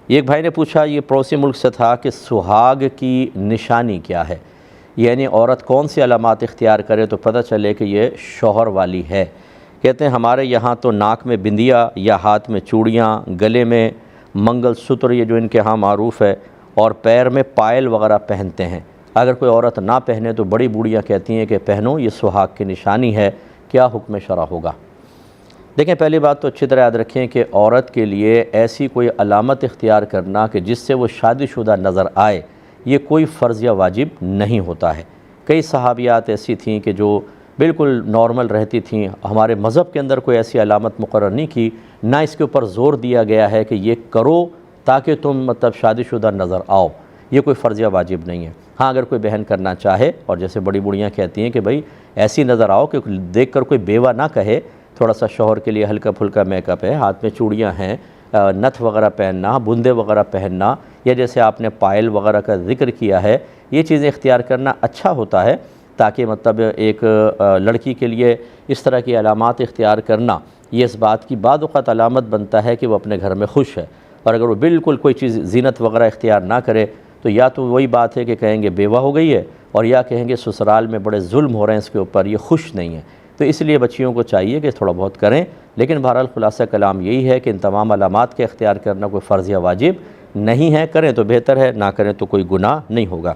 ایک بھائی نے پوچھا، یہ پڑوسی ملک سے تھا، کہ سہاگ کی نشانی کیا ہے؟ یعنی عورت کون سی علامات اختیار کرے تو پتہ چلے کہ یہ شوہر والی ہے؟ کہتے ہیں ہمارے یہاں تو ناک میں بندیا یا ہاتھ میں چوڑیاں، گلے میں منگل سوتر، یہ جو ان کے ہاں معروف ہے، اور پیر میں پائل وغیرہ پہنتے ہیں۔ اگر کوئی عورت نہ پہنے تو بڑی بوڑھیاں کہتی ہیں کہ پہنو، یہ سہاگ کی نشانی ہے، کیا حکم شرع ہوگا؟ دیکھیں، پہلی بات تو اچھی طرح یاد رکھیں کہ عورت کے لیے ایسی کوئی علامت اختیار کرنا کہ جس سے وہ شادی شدہ نظر آئے، یہ کوئی فرض یا واجب نہیں ہوتا ہے۔ کئی صحابیات ایسی تھیں کہ جو بالکل نارمل رہتی تھیں، ہمارے مذہب کے اندر کوئی ایسی علامت مقرر نہیں کی، نہ اس کے اوپر زور دیا گیا ہے کہ یہ کرو تاکہ تم شادی شدہ نظر آؤ، یہ کوئی فرض یا واجب نہیں ہے۔ ہاں، اگر کوئی بہن کرنا چاہے، اور جیسے بڑی بوڑھیاں کہتی ہیں کہ بھئی ایسی نظر آؤ کہ دیکھ کر کوئی بیوہ نہ کہے، تھوڑا سا شوہر کے لیے ہلکا پھلکا میک اپ ہے، ہاتھ میں چوڑیاں ہیں، نتھ وغیرہ پہننا، بندے وغیرہ پہننا، یا جیسے آپ نے پائل وغیرہ کا ذکر کیا ہے، یہ چیزیں اختیار کرنا اچھا ہوتا ہے، تاکہ ایک لڑکی کے لیے اس طرح کی علامات اختیار کرنا یہ اس بات کی بعض اوقات علامت بنتا ہے کہ وہ اپنے گھر میں خوش ہے۔ اور اگر وہ بالکل کوئی چیز زینت وغیرہ اختیار نہ کرے تو یا تو وہی بات ہے کہ کہیں گے بیوہ ہو گئی ہے، اور یا کہیں گے سسرال میں بڑے ظلم ہو رہے ہیں اس کے اوپر، یہ خوش نہیں ہے۔ تو اس لیے بچیوں کو چاہیے کہ تھوڑا بہت کریں، لیکن بہرحال خلاصہ کلام یہی ہے کہ ان تمام علامات کے اختیار کرنا کوئی فرض یا واجب نہیں ہے، کریں تو بہتر ہے، نہ کریں تو کوئی گناہ نہیں ہوگا۔